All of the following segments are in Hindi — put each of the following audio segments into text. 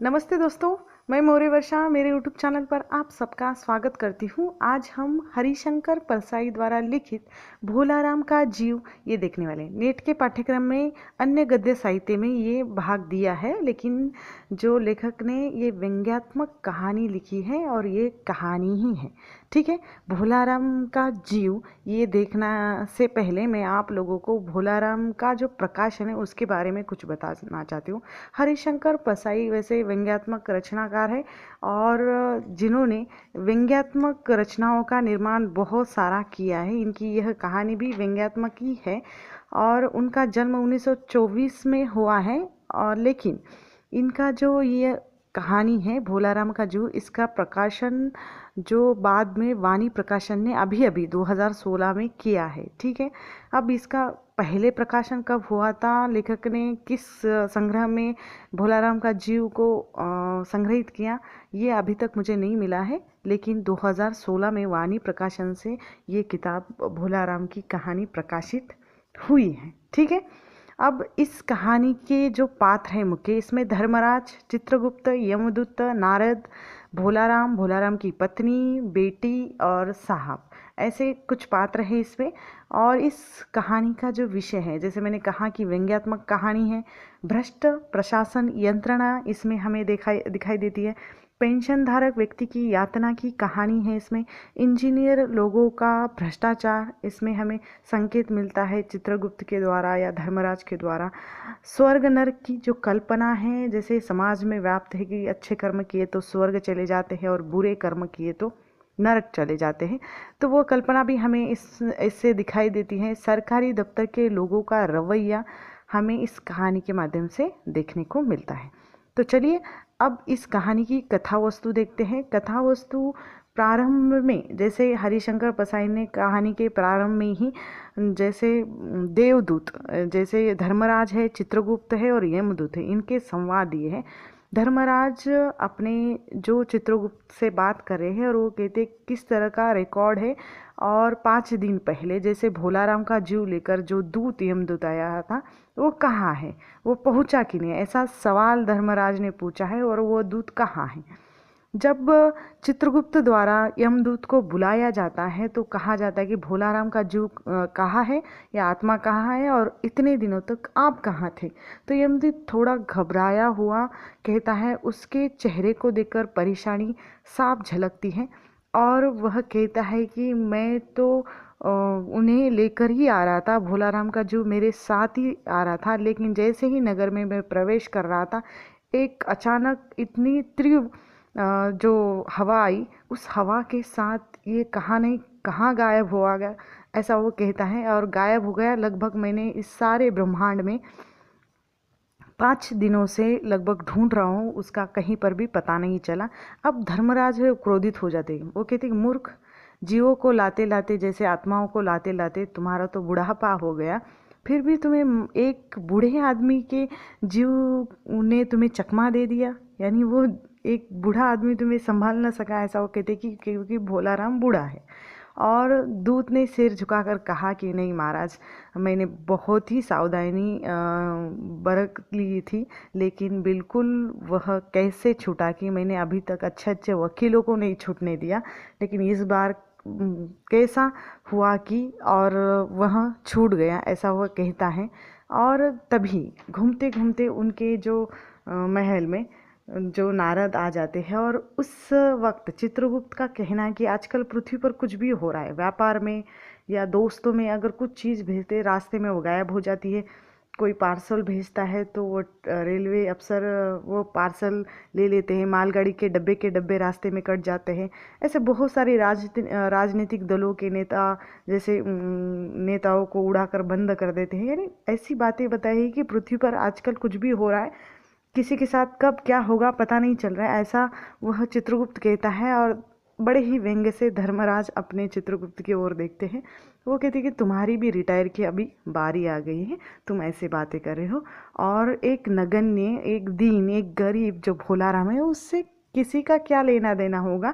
नमस्ते दोस्तों, मैं मौर्य वर्षा मेरे यूट्यूब चैनल पर आप सबका स्वागत करती हूँ। आज हम हरिशंकर परसाई द्वारा लिखित भोलाराम का जीव ये देखने वाले हैं। नेट के पाठ्यक्रम में अन्य गद्य साहित्य में ये भाग दिया है, लेकिन जो लेखक ने ये व्यंग्यात्मक कहानी लिखी है और ये कहानी ही है। ठीक है, भोलाराम का जीव ये देखना से पहले मैं आप लोगों को भोलाराम का जो प्रकाशन है उसके बारे में कुछ बताना चाहती हूँ। हरिशंकर परसाई वैसे व्यंग्यात्मक रचनाकार है और जिन्होंने व्यंग्यात्मक रचनाओं का निर्माण बहुत सारा किया है। इनकी यह कहानी भी व्यंग्यात्मक ही है और उनका जन्म 1924 में हुआ है। और लेकिन इनका जो ये कहानी है भोलाराम का जू, इसका प्रकाशन जो बाद में वाणी प्रकाशन ने अभी अभी 2016 में किया है। ठीक है, अब इसका पहले प्रकाशन कब हुआ था, लेखक ने किस संग्रह में भोलाराम का जीव को संग्रहित किया, ये अभी तक मुझे नहीं मिला है। लेकिन 2016 में वाणी प्रकाशन से ये किताब भोलाराम की कहानी प्रकाशित हुई है। ठीक है, अब इस कहानी के जो पात्र हैं मुख्य, इसमें धर्मराज, चित्रगुप्त, यमदूत, नारद, भोलाराम, भोलाराम की पत्नी, बेटी और साहब, ऐसे कुछ पात्र हैं इसमें। और इस कहानी का जो विषय है, जैसे मैंने कहा कि व्यंग्यात्मक कहानी है, भ्रष्ट प्रशासन यंत्रणा इसमें हमें दिखाई देती है। पेंशन धारक व्यक्ति की यातना की कहानी है इसमें। इंजीनियर लोगों का भ्रष्टाचार इसमें हमें संकेत मिलता है चित्रगुप्त के द्वारा या धर्मराज के द्वारा। स्वर्ग नरक की जो कल्पना है, जैसे समाज में व्याप्त है कि अच्छे कर्म किए तो स्वर्ग चले जाते हैं और बुरे कर्म किए तो नरक चले जाते हैं, तो वो कल्पना भी हमें इससे दिखाई देती है। सरकारी दफ्तर के लोगों का रवैया हमें इस कहानी के माध्यम से देखने को मिलता है। तो चलिए अब इस कहानी की कथा वस्तु देखते हैं। कथा वस्तु प्रारंभ में, जैसे हरिशंकर परसाई ने कहानी के प्रारंभ में ही जैसे देवदूत, जैसे धर्मराज है, चित्रगुप्त है और यमदूत है, इनके संवाद दिए हैं। धर्मराज अपने जो चित्रगुप्त से बात कर रहे हैं और वो कहते किस तरह का रिकॉर्ड है और 5 दिन पहले जैसे भोलाराम का जीव लेकर जो दूत यमदूत आया था वो कहाँ है, वो पहुँचा कि नहीं, ऐसा सवाल धर्मराज ने पूछा है। और वो दूत कहाँ है। जब चित्रगुप्त द्वारा यमदूत को बुलाया जाता है तो कहा जाता है कि भोलाराम का जीव कहाँ है या आत्मा कहाँ है और इतने दिनों तक आप कहाँ थे। तो यमदूत थोड़ा घबराया हुआ कहता है, उसके चेहरे को देखकर परेशानी साफ झलकती है और वह कहता है कि मैं तो उन्हें लेकर ही आ रहा था, भोलाराम का जीव मेरे साथ ही आ रहा था, लेकिन जैसे ही नगर में मैं प्रवेश कर रहा था एक अचानक इतनी तीव्र जो हवा आई, उस हवा के साथ ये कहाँ नहीं कहाँ गायब हुआ गया, ऐसा वो कहता है। और गायब हो गया लगभग, मैंने इस सारे ब्रह्मांड में 5 दिनों से लगभग ढूंढ रहा हूँ, उसका कहीं पर भी पता नहीं चला। अब धर्मराज है क्रोधित हो जाते हैं, वो कहते हैं मूर्ख, जीवों को लाते लाते, जैसे आत्माओं को लाते लाते तुम्हारा तो बुढ़ापा हो गया, फिर भी तुम्हें एक बूढ़े आदमी के जीव ने तुम्हें चकमा दे दिया, यानी वो एक बूढ़ा आदमी तुम्हें संभाल न सका, ऐसा वो कहते कि क्योंकि भोलाराम बूढ़ा है। और दूत ने सिर झुकाकर कहा कि नहीं महाराज, मैंने बहुत ही सावधानी बरत ली थी, लेकिन बिल्कुल वह कैसे छूटा कि मैंने अभी तक अच्छे अच्छे वकीलों को नहीं छूटने दिया, लेकिन इस बार कैसा हुआ कि और वह छूट गया, ऐसा वह कहता है। और तभी घूमते घूमते उनके जो महल में जो नारद आ जाते हैं और उस वक्त चित्रगुप्त का कहना है कि आजकल पृथ्वी पर कुछ भी हो रहा है, व्यापार में या दोस्तों में अगर कुछ चीज़ भेजते रास्ते में वो गायब हो जाती है, कोई पार्सल भेजता है तो वो रेलवे अफसर वो पार्सल ले लेते हैं, मालगाड़ी के डब्बे रास्ते में कट जाते हैं। ऐसे बहुत सारे राजनीतिक दलों के नेता जैसे नेताओं को उड़ाकर बंद कर देते हैं, यानी ऐसी बातें बताई कि पृथ्वी पर आजकल कुछ भी हो रहा है, किसी के साथ कब क्या होगा पता नहीं चल रहा है, ऐसा वह चित्रगुप्त कहता है। और बड़े ही व्यंग्य से धर्मराज अपने चित्रगुप्त की ओर देखते हैं, वो कहते हैं कि तुम्हारी भी रिटायर की अभी बारी आ गई है, तुम ऐसे बातें कर रहे हो, और एक नगण्य, एक दीन, एक गरीब जो भोलाराम है उससे किसी का क्या लेना देना होगा,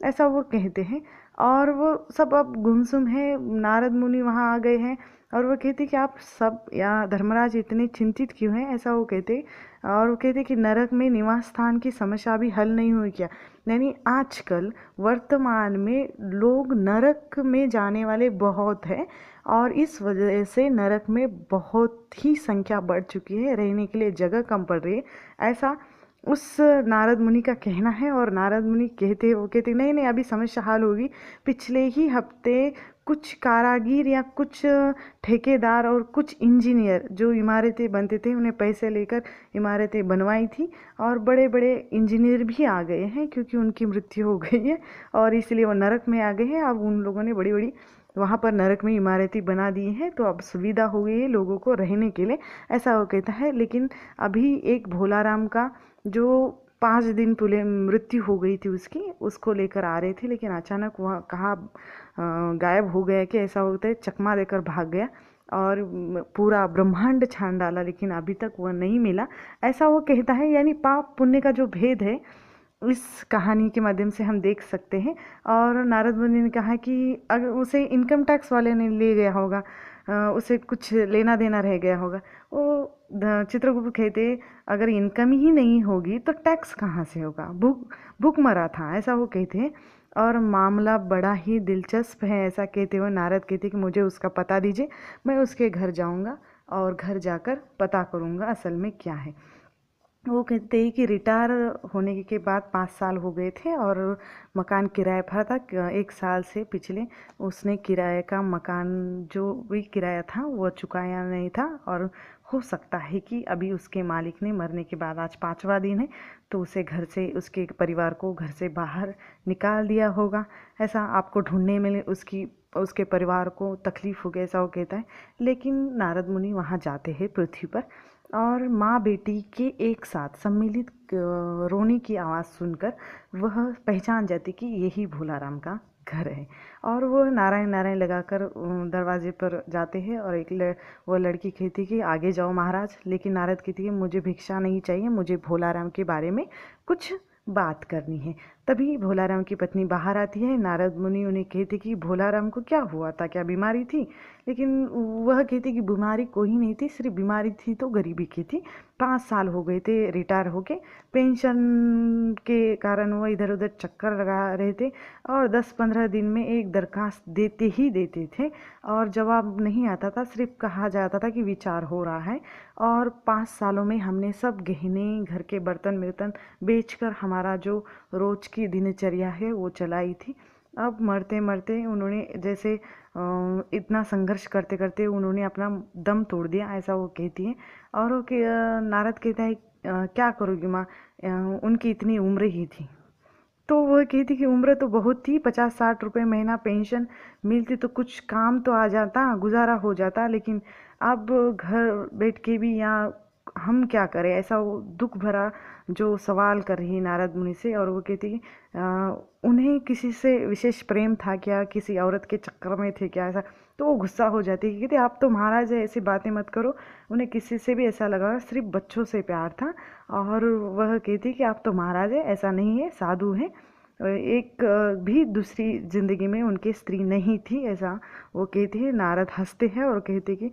ऐसा वो कहते हैं। और वो सब अब गुमसुम है, नारद मुनि वहाँ आ गए हैं और वो कहते कि आप सब या धर्मराज इतने चिंतित क्यों हैं, ऐसा वो कहते। और वो कहते कि नरक में निवास स्थान की समस्या भी हल नहीं हुई क्या। यानी आजकल वर्तमान में लोग नरक में जाने वाले बहुत हैं और इस वजह से नरक में बहुत ही संख्या बढ़ चुकी है, रहने के लिए जगह कम पड़ रही है, ऐसा उस नारद मुनि का कहना है। और नारद मुनि कहते, वो कहते नहीं नहीं अभी समस्या हल होगी। पिछले ही हफ्ते कुछ कारागिर या कुछ ठेकेदार और कुछ इंजीनियर जो इमारतें बनते थे, उन्हें पैसे लेकर इमारतें बनवाई थी और बड़े बड़े इंजीनियर भी आ गए हैं, क्योंकि उनकी मृत्यु हो गई है और इसलिए वो नरक में आ गए हैं। अब उन लोगों ने बड़ी बड़ी वहाँ पर नरक में इमारतें बना दी हैं, तो अब सुविधा हो गई है लोगों को रहने के लिए, ऐसा वो कहता है। लेकिन अभी एक भोलाराम का जो 5 दिन पहले मृत्यु हो गई थी उसकी, उसको लेकर आ रहे थे, लेकिन अचानक वह कहाँ गायब हो गया कि ऐसा होता है, चकमा देकर भाग गया और पूरा ब्रह्मांड छान डाला, लेकिन अभी तक वह नहीं मिला, ऐसा वो कहता है। यानी पाप पुण्य का जो भेद है इस कहानी के माध्यम से हम देख सकते हैं। और नारद मुनि ने कहा कि अगर उसे इनकम टैक्स वाले ने ले गया होगा, उसे कुछ लेना देना रह गया होगा। वो चित्रगुप्त कहते अगर इनकम ही नहीं होगी तो टैक्स कहाँ से होगा, भूख भूख मरा था, ऐसा वो कहते हैं। और मामला बड़ा ही दिलचस्प है, ऐसा कहते हुए नारद कहते कि मुझे उसका पता दीजिए, मैं उसके घर जाऊंगा और घर जाकर पता करूंगा असल में क्या है। वो कहते हैं कि रिटायर होने के बाद 5 साल हो गए थे और मकान किराए पर था। 1 साल से पिछले उसने किराए का मकान जो भी किराया था वो चुकाया नहीं था और हो सकता है कि अभी उसके मालिक ने मरने के बाद, आज 5वां दिन है, तो उसे घर से, उसके परिवार को घर से बाहर निकाल दिया होगा, ऐसा आपको ढूंढने में उसके परिवार को तकलीफ हो गई, ऐसा वो कहता है। लेकिन नारद मुनि वहाँ जाते हैं पृथ्वी पर और माँ बेटी के एक साथ सम्मिलित रोने की आवाज़ सुनकर वह पहचान जाती कि यही भोलाराम का घर है। और वो नारायण नारायण लगाकर दरवाजे पर जाते हैं और वो लड़की कहती कि आगे जाओ महाराज, लेकिन नारद कहती है मुझे भिक्षा नहीं चाहिए, मुझे भोलाराम के बारे में कुछ बात करनी है। तभी भोलाराम की पत्नी बाहर आती है। नारद मुनि उन्हें कहते कि भोलाराम को क्या हुआ था, क्या बीमारी थी, लेकिन वह कहते कि बीमारी कोई नहीं थी, सिर्फ बीमारी थी तो गरीबी की थी। 5 साल हो गए थे रिटायर होके, पेंशन के कारण वो इधर उधर चक्कर लगा रहे थे और 10-15 दिन में एक दरखास्त देते ही देते थे और जवाब नहीं आता था, सिर्फ कहा जाता था कि विचार हो रहा है। और 5 सालों में हमने सब गहने, घर के बर्तन वर्तन बेचकर हमारा जो रोज की दिनचर्या है वो चलाई थी। अब मरते मरते उन्होंने जैसे इतना संघर्ष करते करते उन्होंने अपना दम तोड़ दिया, ऐसा वो कहती है। और वो नारद कहता है क्या करोगी माँ, उनकी इतनी उम्र ही थी। तो वह कहती कि उम्र तो बहुत थी, 50-60 रुपये महीना पेंशन मिलती तो कुछ काम तो आ जाता, गुजारा हो जाता, लेकिन अब घर बैठ के भी यहाँ हम क्या करें, ऐसा वो दुख भरा जो सवाल कर रही है नारद मुनि से। और वो कहती कि उन्हें किसी से विशेष प्रेम था क्या, किसी औरत के चक्कर में थे क्या, ऐसा। तो वो गुस्सा हो जाती है, कहती आप तो महाराज है, ऐसी बातें मत करो। उन्हें किसी से भी ऐसा लगा, सिर्फ बच्चों से प्यार था। और वह कहती कि आप तो महाराज है, ऐसा नहीं है, साधु हैं, एक भी दूसरी जिंदगी में उनकी स्त्री नहीं थी, ऐसा वो कहती है। नारद हंसते हैं और कहते कि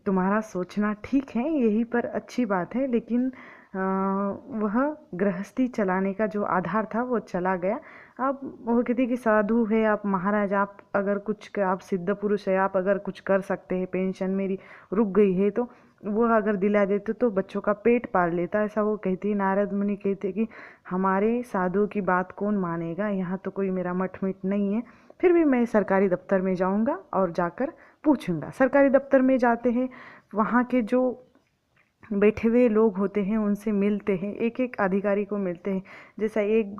तुम्हारा सोचना ठीक है, यही पर अच्छी बात है, लेकिन वह गृहस्थी चलाने का जो आधार था वो चला गया। अब वो कहती कि साधु है आप महाराज, आप अगर कुछ, आप सिद्ध पुरुष है, आप अगर कुछ कर सकते हैं, पेंशन मेरी रुक गई है तो वो अगर दिला देते तो बच्चों का पेट पाल लेता, ऐसा वो कहती है। नारद मुनि कहते कि हमारे साधुओं की बात कौन मानेगा, यहाँ तो कोई मेरा मठ मिट नहीं है, फिर भी मैं सरकारी दफ्तर में जाऊँगा और जाकर पूछूंगा। सरकारी दफ्तर में जाते हैं, वहाँ के जो बैठे हुए लोग होते हैं उनसे मिलते हैं, एक एक अधिकारी को मिलते हैं, जैसा एक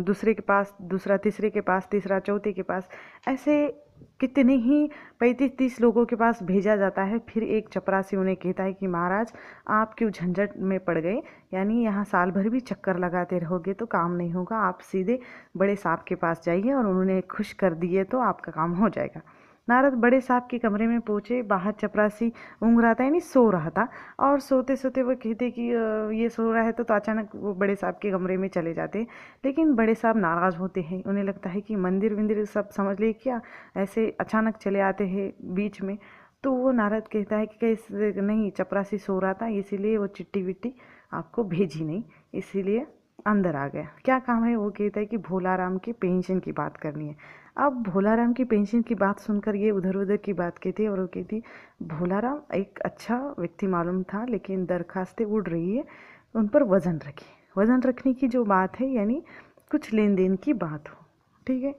दूसरे के पास, दूसरा तीसरे के पास, तीसरा चौथे के पास, ऐसे कितने ही 35-30 लोगों के पास भेजा जाता है। फिर एक चपरासी उन्हें कहता है कि महाराज आप क्यों झंझट में पड़ गए, यानी यहाँ साल भर भी चक्कर लगाते रहोगे तो काम नहीं होगा, आप सीधे बड़े साहब के पास जाइए और उन्होंने खुश कर दिए तो आपका काम हो जाएगा। नारद बड़े साहब के कमरे में पहुंचे, बाहर चपरासी ऊँघ यानी सो रहा था और सोते सोते वो कहते कि ये सो रहा है, तो अचानक वो बड़े साहब के कमरे में चले जाते। लेकिन बड़े साहब नाराज़ होते हैं, उन्हें लगता है कि मंदिर विंदिर सब समझ ले क्या, ऐसे अचानक चले आते हैं बीच में। तो वो नारद कहता है कि कैसे नहीं, चपरासी सो रहा था इसीलिए वो चिट्ठी विट्ठी आपको भेजी नहीं, इसीलिए अंदर आ गया। क्या काम है? वो कहता है कि भोलाराम की पेंशन की बात करनी है। अब भोलाराम की पेंशन की बात सुनकर ये उधर उधर की बात कहती है और वो कहती भोलाराम एक अच्छा व्यक्ति मालूम था, लेकिन दरखास्तें उड़ रही है, उन पर वज़न रखिए। वज़न रखने की जो बात है यानी कुछ लेन देन की बात हो, ठीक है।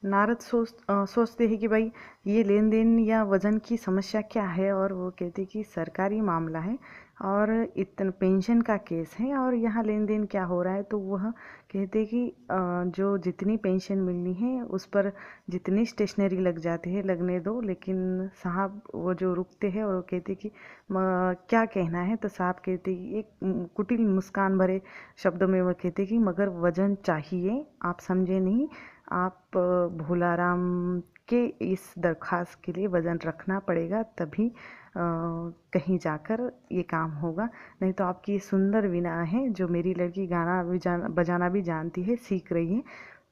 नारद सोचते हैं कि भाई ये लेन देन या वज़न की समस्या क्या है, और वो कहते कि सरकारी मामला है और इतना पेंशन का केस है और यहाँ लेन देन क्या हो रहा है। तो वह कहते कि जो जितनी पेंशन मिलनी है उस पर जितनी स्टेशनरी लग जाती है लगने दो, लेकिन साहब वो जो रुकते हैं और वो कहते कि क्या कहना है। तो साहब कहते कि एक कुटिल मुस्कान भरे शब्दों में वो कहते कि मगर वज़न चाहिए, आप समझे नहीं, आप भोलाराम के इस दरख्वास्त के लिए वज़न रखना पड़ेगा, तभी कहीं जाकर ये काम होगा। नहीं तो आपकी ये सुंदर वीणा है जो मेरी लड़की गाना भी बजाना भी जानती है, सीख रही है,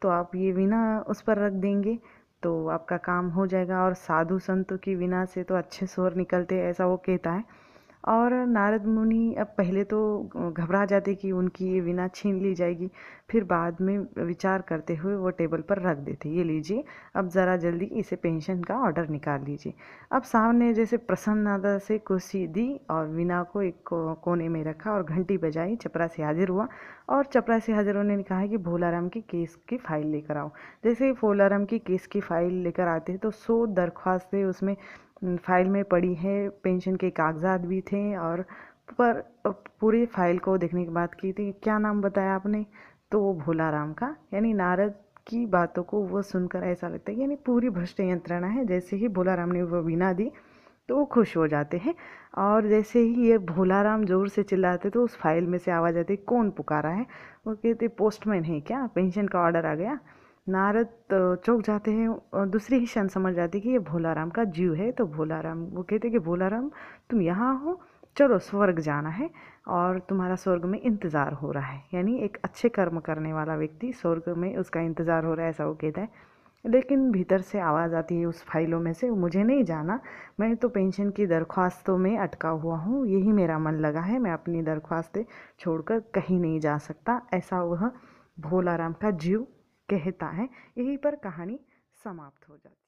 तो आप ये वीणा उस पर रख देंगे तो आपका काम हो जाएगा। और साधु संतों की वीणा से तो अच्छे स्वर निकलते हैं, ऐसा वो कहता है। और नारद मुनि अब पहले तो घबरा जाते कि उनकी ये वीणा छीन ली जाएगी, फिर बाद में विचार करते हुए वो टेबल पर रख देते, ये लीजिए, अब ज़रा जल्दी इसे पेंशन का ऑर्डर निकाल लीजिए। अब साहब ने जैसे प्रसन्नता से कुर्सी दी और वीणा को एक कोने में रखा और घंटी बजाई, चपरासी हाजिर हुआ और चपरासी हाजिर होने ने कहा कि भोलाराम की केस की फाइल लेकर आओ। जैसे ही भोलाराम की केस की फाइल लेकर आते हैं तो 100 दरख्वास्तें उसमें फाइल में पड़ी है, पेंशन के कागजात भी थे। और पर पूरी फाइल को देखने के बाद की थी, क्या नाम बताया आपने? तो वो भोलाराम का, यानी नारद की बातों को वो सुनकर ऐसा लगता है यानी पूरी भ्रष्ट यंत्रणा है। जैसे ही भोलाराम ने वो वीणा दी तो वो खुश हो जाते हैं, और जैसे ही ये भोलाराम जोर से चिल्लाते तो उस फाइल में से आवाज़ आती, कौन पुकारा है? वो कहते पोस्टमैन है क्या, पेंशन का ऑर्डर आ गया। नारद चौंक जाते हैं और दूसरी ही क्षण समझ जाती कि ये भोलाराम का जीव है। तो भोलाराम वो कहते कि भोलाराम तुम यहाँ हो, चलो स्वर्ग जाना है और तुम्हारा स्वर्ग में इंतज़ार हो रहा है। यानी एक अच्छे कर्म करने वाला व्यक्ति स्वर्ग में उसका इंतज़ार हो रहा है, ऐसा वो कहता है। लेकिन भीतर से आवाज़ आती है उस फाइलों में से, मुझे नहीं जाना, मैं तो पेंशन की दरख्वास्तों में अटका हुआ हूँ, यही मेरा मन लगा है, मैं अपनी दरख्वास्तें छोड़कर कहीं नहीं जा सकता, ऐसा वह भोलाराम का जीव कहता है। यहीं पर कहानी समाप्त हो जाती है।